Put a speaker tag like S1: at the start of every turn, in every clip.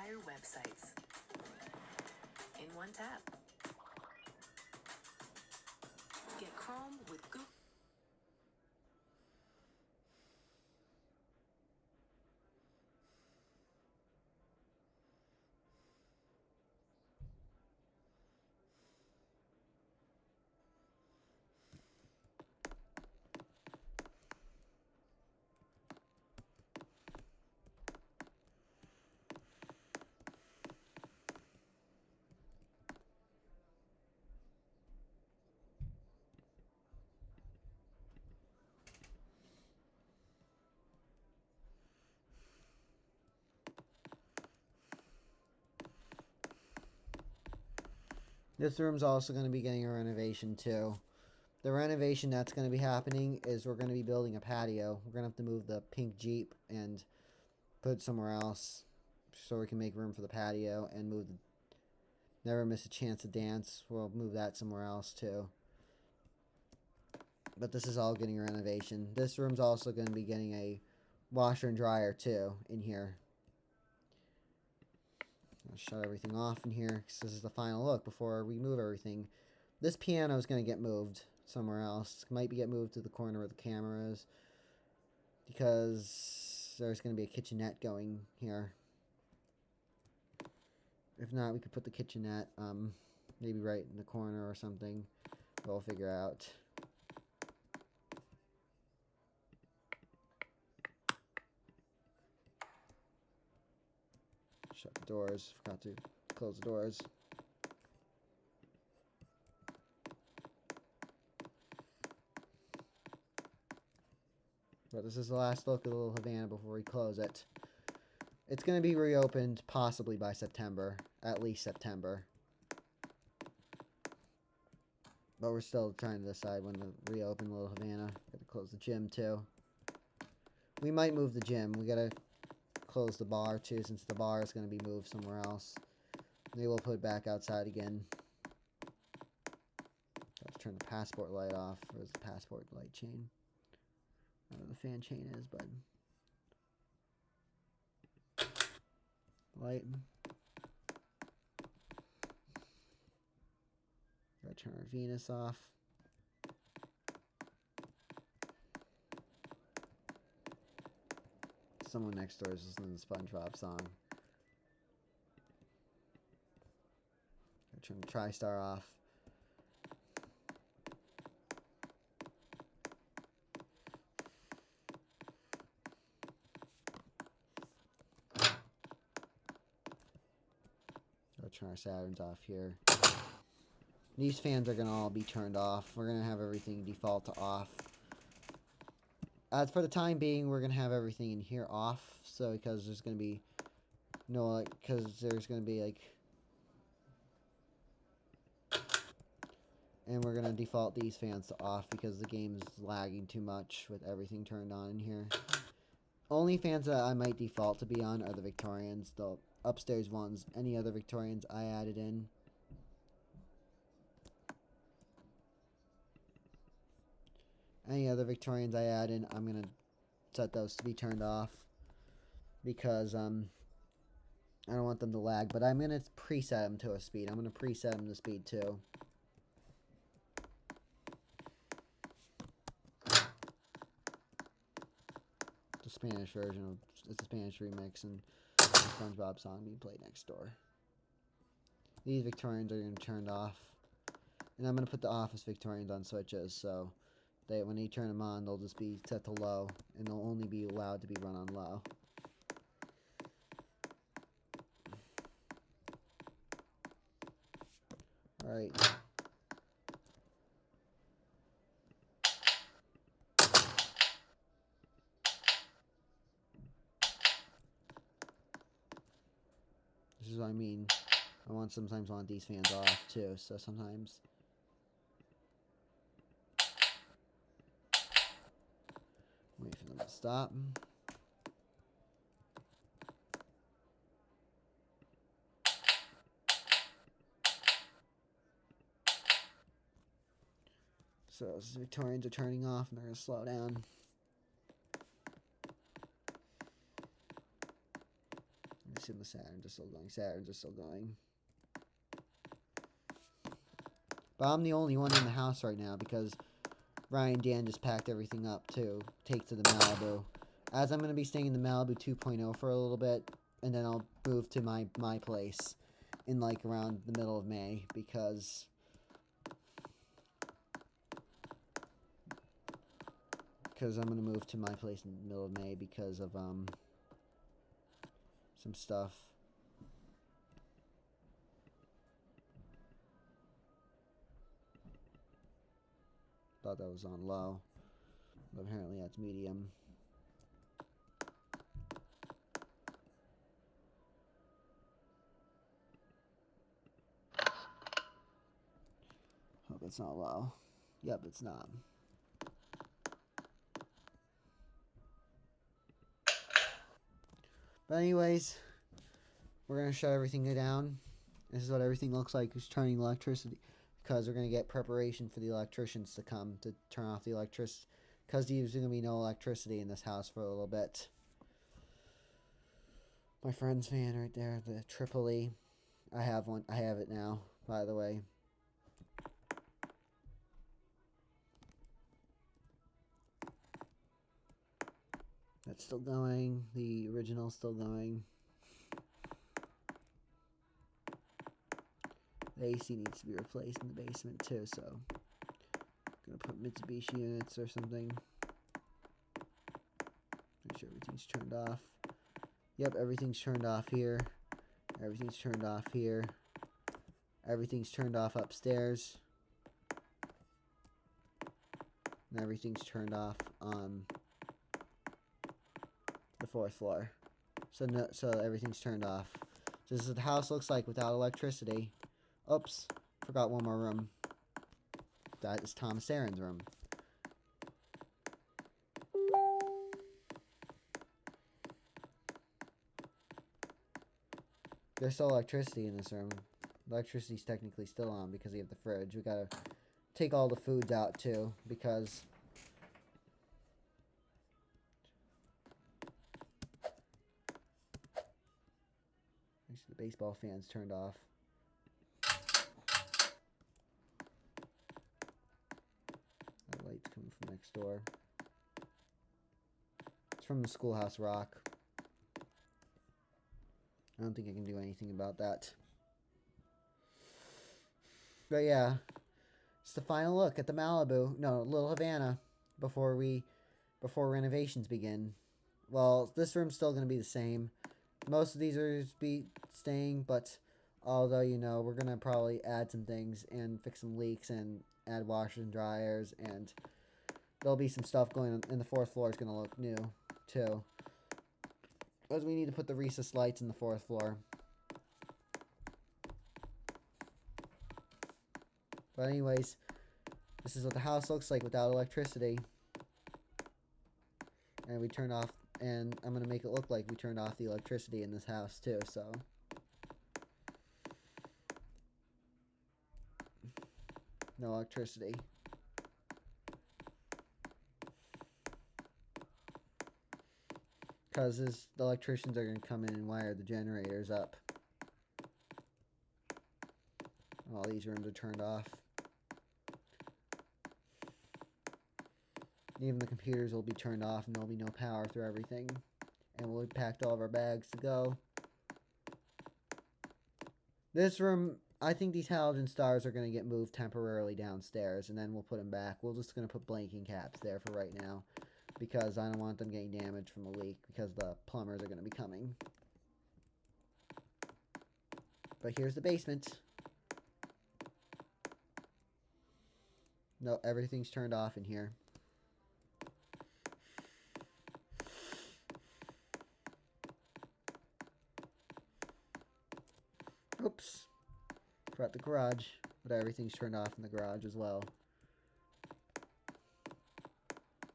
S1: entire websites in one tap. Get Chrome with Google.
S2: This room's also going to be getting a renovation too. The renovation that's going to be happening is we're going to be building a patio. We're going to have to move the pink Jeep and put it somewhere else so we can make room for the patio and move the Never Miss a Chance to Dance. We'll move that somewhere else too. But this is all getting a renovation. This room's also going to be getting a washer and dryer too in here. I'll shut everything off in here because this is the final look before we move everything. This piano is going to get moved somewhere else. It might get moved to the corner where the camera is because there's going to be a kitchenette going here. If not, we could put the kitchenette maybe right in the corner or something. We'll figure out. Shut the doors. Forgot to close the doors. But this is the last look of Little Havana before we close it. It's going to be reopened possibly by September. At least September. But we're still trying to decide when to reopen Little Havana. Got to close the gym too. We might move the gym. We got to close the bar too, since the bar is going to be moved somewhere else. Maybe we'll put it back outside again. Got to turn the passport light off. Where's the passport light chain? I don't know where the fan chain is, but light. Gotta turn our Venus off. Someone next door is listening to the SpongeBob song. Gotta turn the TriStar off. Gotta turn our Saturns off here. These fans are going to all be turned off. We're going to have everything default to off. As for the time being, we're going to have everything in here off. So, because there's going to be no, like, because there's going to be, like, and we're going to default these fans to off because the game's lagging too much with everything turned on in here. Only fans that I might default to be on are the Victorians, the upstairs ones. Any other Victorians I added in. Any other Victorians I add in, I'm going to set those to be turned off because I don't want them to lag, but I'm going to preset them to a speed. I'm going to preset them to speed too. The Spanish version of it's a Spanish remix and the SpongeBob song being played next door. These Victorians are going to be turned off, and I'm going to put the Office Victorians on switches so that when you turn them on, they'll just be set to low, and they'll only be allowed to be run on low. Alright. This is what I mean. I sometimes want these fans off too, so sometimes wait for them to stop. So the Victorians are turning off and they're going to slow down. assume the Saturns are still going. Saturns are still going. But I'm the only one in the house right now because Ryan and Dan just packed everything up to take to the Malibu. As I'm going to be staying in the Malibu 2.0 for a little bit, and then I'll move to my place in like around the middle of May because I'm going to move to my place in the middle of May because of some stuff. Thought that was on low, but apparently that's medium. Hope it's not low. Yep, it's not. But anyways, we're going to shut everything down. This is what everything looks like. It's turning electricity because we're going to get preparation for the electricians to come to turn off the electricity because there's going to be no electricity in this house for a little bit. My friend's fan right there, the Triple E. I have one. I have it now, by the way. That's still going. The original's still going. The AC needs to be replaced in the basement too, so I'm gonna put Mitsubishi units or something. Make sure everything's turned off. Yep, everything's turned off here. Everything's turned off here. Everything's turned off upstairs. And everything's turned off on the 4th floor. So everything's turned off. This is what the house looks like without electricity. Oops, forgot one more room. That is Thomas Aaron's room. There's still electricity in this room. Electricity's technically still on because we have the fridge. We gotta take all the foods out too because the baseball fan's turned off. That light's coming from next door. It's from the Schoolhouse Rock. I don't think I can do anything about that. But yeah, it's the final look at the Malibu. No, Little Havana before renovations begin. Well, this room's still going to be the same. Most of these are be staying, but although, you know, we're going to probably add some things and fix some leaks and add washers and dryers, and there'll be some stuff going on, and the 4th floor is going to look new, too. Because we need to put the recessed lights in the 4th floor. But anyways, this is what the house looks like without electricity. And we turned off, and I'm going to make it look like we turned off the electricity in this house too, so. No electricity. Because the electricians are going to come in and wire the generators up. All these rooms are turned off. Even the computers will be turned off and there'll be no power through everything. And we'll have packed all of our bags to go. This room, I think these halogen stars are going to get moved temporarily downstairs and then we'll put them back. We're just going to put blanking caps there for right now. Because I don't want them getting damaged from a leak because the plumbers are going to be coming. But here's the basement. No, everything's turned off in here. Oops. Forgot the garage. But everything's turned off in the garage as well.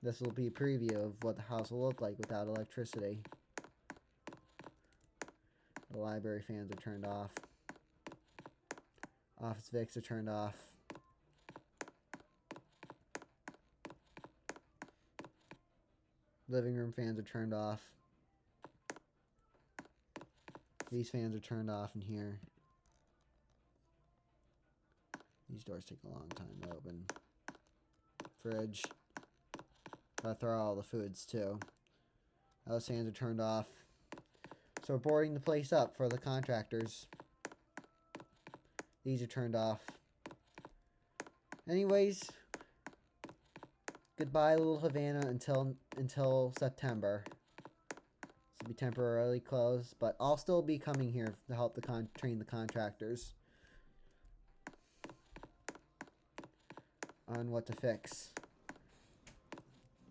S2: This will be a preview of what the house will look like without electricity. The library fans are turned off. Office Vics are turned off. Living room fans are turned off. These fans are turned off in here. These doors take a long time to open. Fridge. Gotta throw out all the foods too. Those fans are turned off. So we're boarding the place up for the contractors. These are turned off. Anyways, goodbye Little Havana until September. This will be temporarily closed, but I'll still be coming here to help train the contractors on what to fix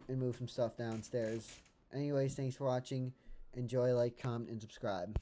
S2: and move some stuff downstairs. Anyways, thanks for watching. Enjoy, like, comment, and subscribe.